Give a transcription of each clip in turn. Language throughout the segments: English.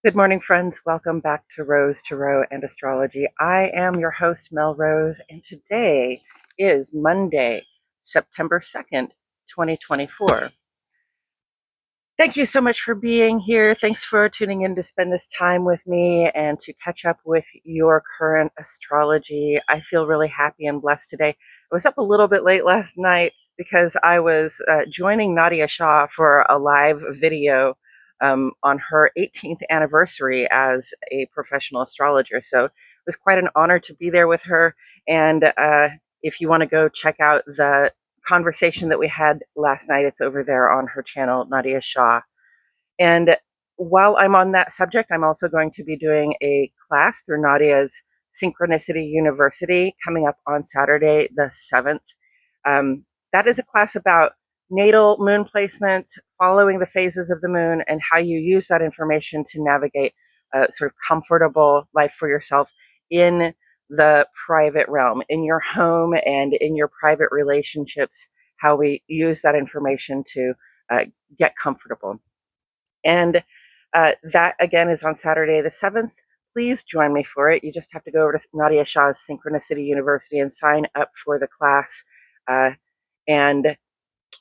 Good morning, friends. Welcome back to Rose Tarot and Astrology. I am your host, Mel Rose, and today is Monday, September 2nd, 2024. Thank you so much for being here. Thanks for tuning in to spend this time with me and to catch up with your current astrology. I feel really happy and blessed today. I was up a little bit late last night because I was joining Nadia Shah for a live video on her 18th anniversary as a professional astrologer. So it was quite an honor to be there with her. And if you want to go check out the conversation that we had last night, it's over there on her channel, Nadia Shah. And while I'm on that subject, I'm also going to be doing a class through Nadia's Synchronicity University coming up on Saturday, the 7th. That is a class about natal moon placements, following the phases of the moon, and how you use that information to navigate a sort of comfortable life for yourself in the private realm, in your home and in your private relationships, how we use that information to get comfortable. And that again is on Saturday the 7th. Please join me for it. You just have to go over to Nadia Shah's Synchronicity University and sign up for the class. And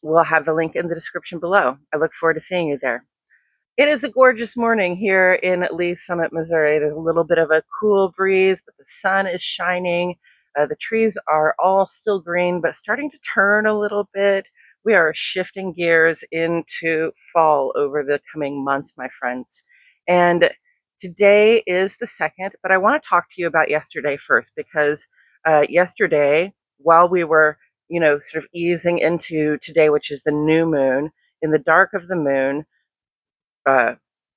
we'll have the link in the description below. I look forward to seeing you there. It is a gorgeous morning here in Lee's Summit, Missouri. There's a little bit of a cool breeze, but the sun is shining. The trees are all still green, but starting to turn a little bit. We are shifting gears into fall over the coming months, my friends. And today is the 2nd, but I want to talk to you about yesterday first, because yesterday, while we were, sort of easing into today, which is the new moon, in the dark of the moon,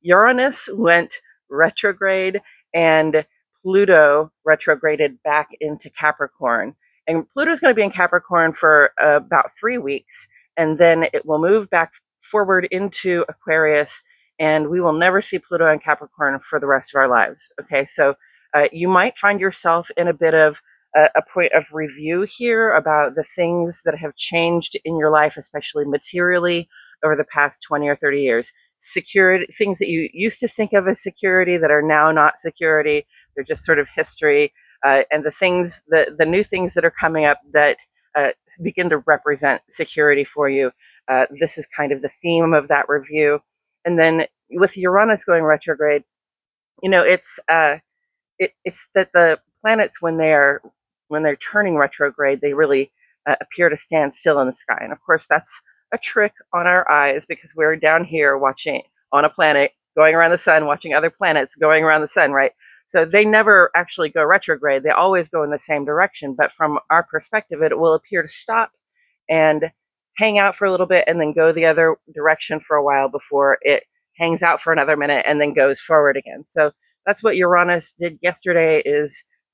Uranus went retrograde and Pluto retrograded back into Capricorn. And Pluto's going to be in Capricorn for about 3 weeks, and then it will move back forward into Aquarius, and we will never see Pluto in Capricorn for the rest of our lives. Okay, so you might find yourself in a bit of a point of review here about the things that have changed in your life, especially materially, over the past 20 or 30 years. Security, things that you used to think of as security that are now not security. They're just sort of history. And the new things that are coming up that begin to represent security for you. This is kind of the theme of that review. And then with Uranus going retrograde, it's that the planets, when they're turning retrograde, they really appear to stand still in the sky. And of course, that's a trick on our eyes, because we're down here watching on a planet going around the sun, watching other planets going around the sun, right? So they never actually go retrograde. They always go in the same direction. But from our perspective, it will appear to stop and hang out for a little bit and then go the other direction for a while before it hangs out for another minute and then goes forward again. So that's what Uranus did yesterday.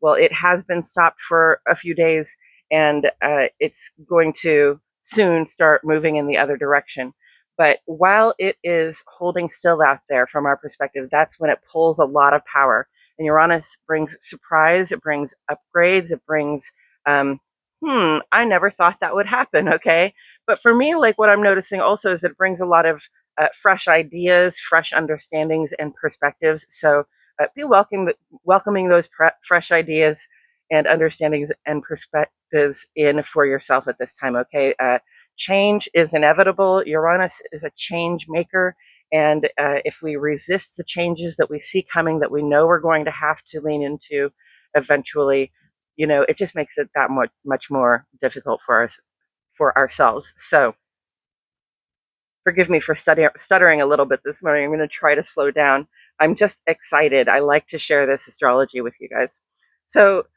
Well, it has been stopped for a few days, and it's going to soon start moving in the other direction. But while it is holding still out there, from our perspective, that's when it pulls a lot of power. And Uranus brings surprise, it brings upgrades, it brings, I never thought that would happen, okay? But for me, like, what I'm noticing also is it brings a lot of fresh ideas, fresh understandings, and perspectives. So be welcoming those fresh ideas and understandings and perspectives in for yourself at this time, okay? Change is inevitable. Uranus is a change maker. And if we resist the changes that we see coming, that we know we're going to have to lean into eventually, it just makes it that much more difficult for us, for ourselves. So forgive me for stuttering a little bit this morning. I'm going to try to slow down. I'm just excited. I like to share this astrology with you guys. So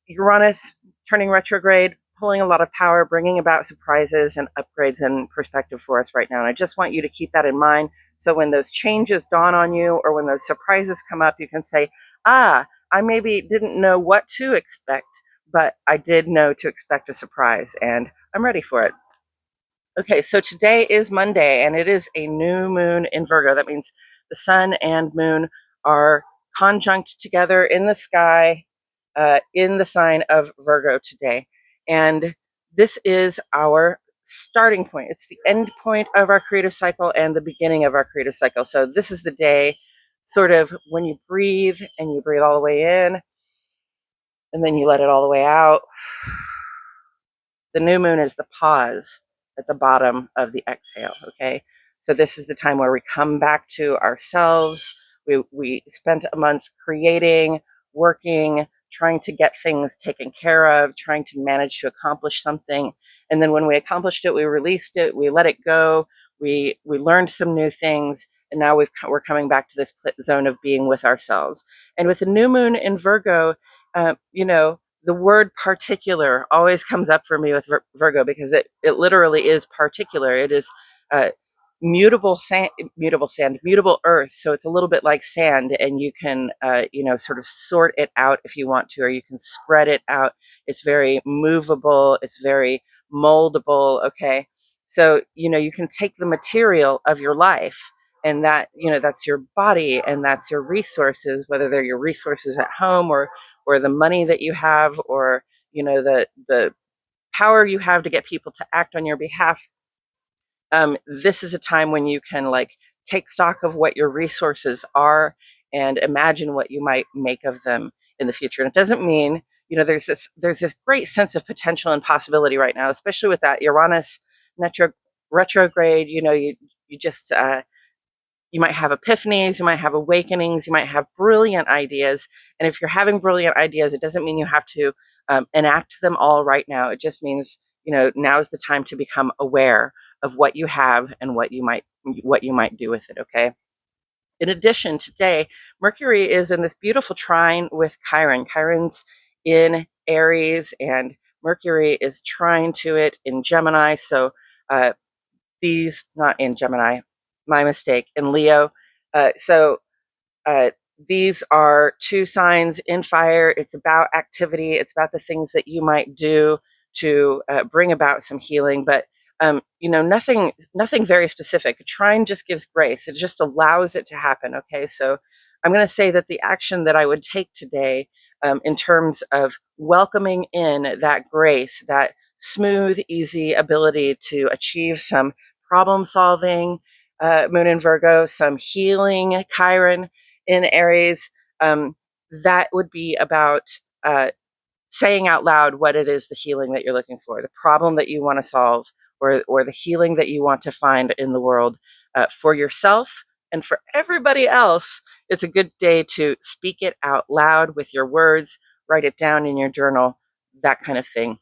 Uranus turning retrograde, pulling a lot of power, bringing about surprises and upgrades and perspective for us right now. And I just want you to keep that in mind. So when those changes dawn on you, or when those surprises come up, you can say, I maybe didn't know what to expect, but I did know to expect a surprise, and I'm ready for it. Okay, so today is Monday, and it is a new moon in Virgo. That means the sun and moon are conjunct together in the sky, in the sign of Virgo today. And this is our starting point. It's the end point of our creative cycle and the beginning of our creative cycle. So this is the day sort of when you breathe and you breathe all the way in and then you let it all the way out. The new moon is the pause at the bottom of the exhale, okay? So this is the time where we come back to ourselves. We spent a month creating, working, trying to get things taken care of, trying to manage to accomplish something. And then when we accomplished it, we released it, we let it go, we learned some new things, and now we're coming back to this zone of being with ourselves. And with the new moon in Virgo, you know, the word particular always comes up for me with Virgo because it literally is particular. It is uh, mutable earth. So it's a little bit like sand, and you can, sort of sort it out if you want to, or you can spread it out. It's very movable. It's very moldable. Okay. So, you can take the material of your life, and that's your body and that's your resources, whether they're your resources at home or the money that you have, or the power you have to get people to act on your behalf. This is a time when you can like take stock of what your resources are and imagine what you might make of them in the future. And it doesn't mean, there's this great sense of potential and possibility right now, especially with that Uranus retrograde. You just you might have epiphanies, you might have awakenings, you might have brilliant ideas. And if you're having brilliant ideas, it doesn't mean you have to enact them all right now. It just means, now is the time to become aware of what you have and what you might do with it. Okay. In addition, today, Mercury is in this beautiful trine with Chiron. Chiron's in Aries, and Mercury is trine to it in Gemini. So uh, not in Gemini, my mistake, in Leo. So uh, these are two signs in fire. It's about activity. It's about the things that you might do to bring about some healing, but nothing very specific. Trine just gives grace. It just allows it to happen. Okay, so I'm going to say that the action that I would take today, in terms of welcoming in that grace, that smooth, easy ability to achieve some problem solving, Moon in Virgo, some healing, Chiron in Aries, that would be about saying out loud what it is, the healing that you're looking for, the problem that you want to solve, or the healing that you want to find in the world, for yourself and for everybody else. It's a good day to speak it out loud with your words, write it down in your journal, that kind of thing.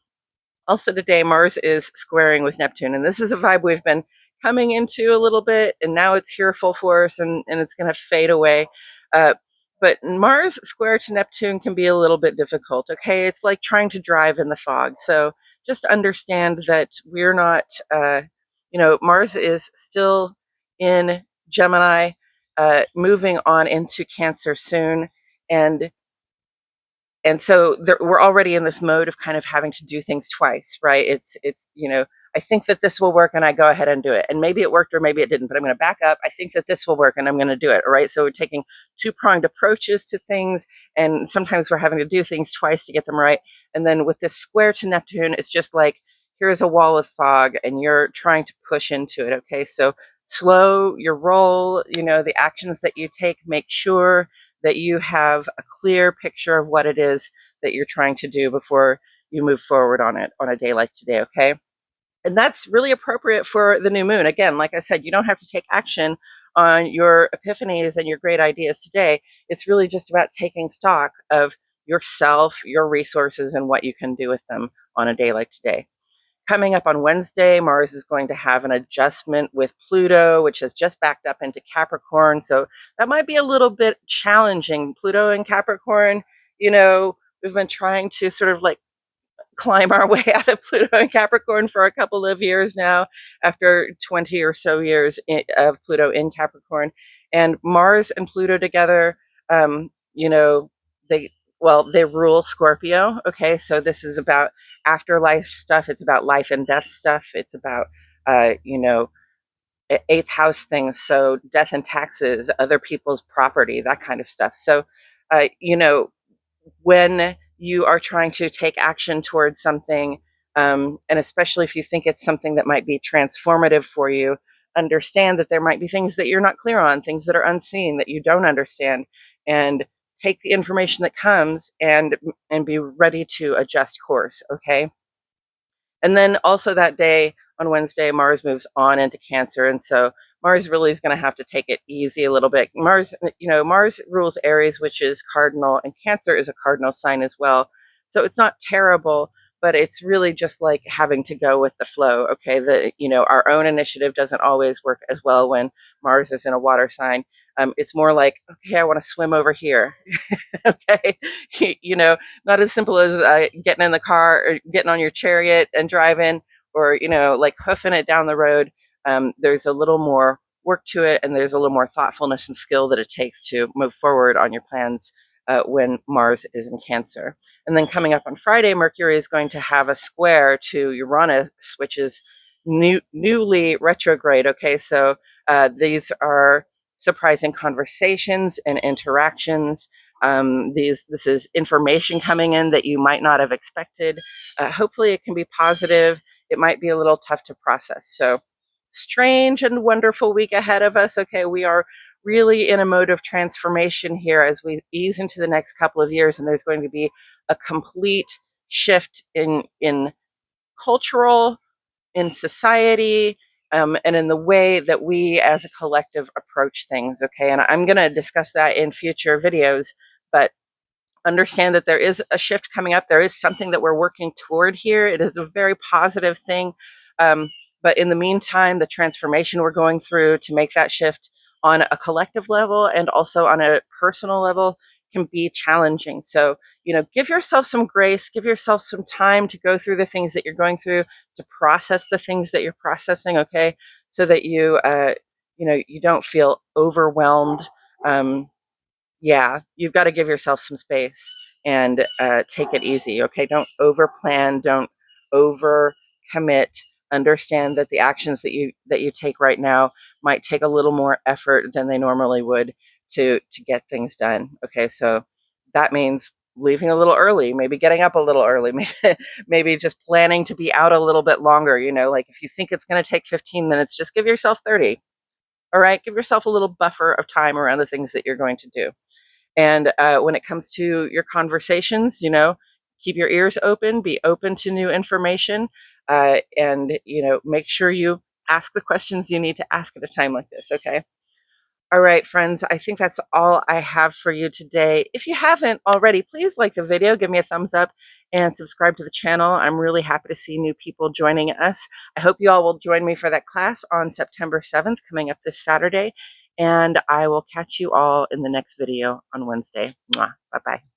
Also today, Mars is squaring with Neptune, and this is a vibe we've been coming into a little bit, and now it's here full force, and it's going to fade away. Uh, but Mars square to Neptune can be a little bit difficult, okay? It's like trying to drive in the fog. So just understand that we're not, Mars is still in Gemini, moving on into Cancer soon. And so we're already in this mode of kind of having to do things twice, right? It's I think that this will work, and I go ahead and do it, and maybe it worked or maybe it didn't, but I'm going to back up. I think that this will work, and I'm going to do it. All right, so we're taking two-pronged approaches to things, and sometimes we're having to do things twice to get them right. And then with this square to Neptune, it's just like, here's a wall of fog and you're trying to push into it. Okay, so slow your roll. The actions that you take, make sure that you have a clear picture of what it is that you're trying to do before you move forward on it on a day like today. Okay, and that's really appropriate for the new moon. Again, like I said, you don't have to take action on your epiphanies and your great ideas today. It's really just about taking stock of yourself, your resources, and what you can do with them on a day like today. Coming up on Wednesday, Mars is going to have an adjustment with Pluto, which has just backed up into Capricorn. So that might be a little bit challenging. Pluto and Capricorn, we've been trying to sort of like climb our way out of Pluto and Capricorn for a couple of years now, after 20 or so years of Pluto in Capricorn. And Mars and Pluto together, they they rule Scorpio. Okay, so this is about afterlife stuff. It's about life and death stuff. It's about eighth house things. So death and taxes, other people's property, that kind of stuff. So when you are trying to take action towards something, and especially if you think it's something that might be transformative for you, understand that there might be things that you're not clear on, things that are unseen that you don't understand, and take the information that comes and be ready to adjust course, okay? And then also that day on Wednesday, Mars moves on into Cancer. And so Mars really is going to have to take it easy a little bit. Mars, Mars rules Aries, which is cardinal, and Cancer is a cardinal sign as well. So it's not terrible, but it's really just like having to go with the flow. Okay. Our own initiative doesn't always work as well when Mars is in a water sign. It's more like, okay, I want to swim over here. Okay. Not as simple as getting in the car or getting on your chariot and driving, or like hoofing it down the road. There's a little more work to it, and there's a little more thoughtfulness and skill that it takes to move forward on your plans when Mars is in Cancer. And then coming up on Friday, Mercury is going to have a square to Uranus, which is newly retrograde. Okay, so these are surprising conversations and interactions. This is information coming in that you might not have expected. Hopefully it can be positive. It might be a little tough to process. So strange and wonderful week ahead of us. Okay, we are really in a mode of transformation here as we ease into the next couple of years, and there's going to be a complete shift in cultural, in society, and in the way that we as a collective approach things. Okay, and I'm going to discuss that in future videos, but understand that there is a shift coming up. There is something that we're working toward here. It is a very positive thing. But in the meantime, the transformation we're going through to make that shift on a collective level and also on a personal level can be challenging. So, give yourself some grace, give yourself some time to go through the things that you're going through, to process the things that you're processing, okay? So that you don't feel overwhelmed. Yeah, you've got to give yourself some space and take it easy. Okay, don't over plan, don't over commit. Understand that the actions that you take right now might take a little more effort than they normally would to get things done. Okay, so that means leaving a little early, maybe getting up a little early, maybe just planning to be out a little bit longer. Like if you think it's going to take 15 minutes, just give yourself 30. All right, give yourself a little buffer of time around the things that you're going to do. And when it comes to your conversations, keep your ears open, be open to new information, and make sure you ask the questions you need to ask at a time like this. Okay. All right, friends, I think that's all I have for you today. If you haven't already, please like the video, give me a thumbs up, and subscribe to the channel. I'm really happy to see new people joining us. I hope you all will join me for that class on September 7th, coming up this Saturday. And I will catch you all in the next video on Wednesday. Bye-bye.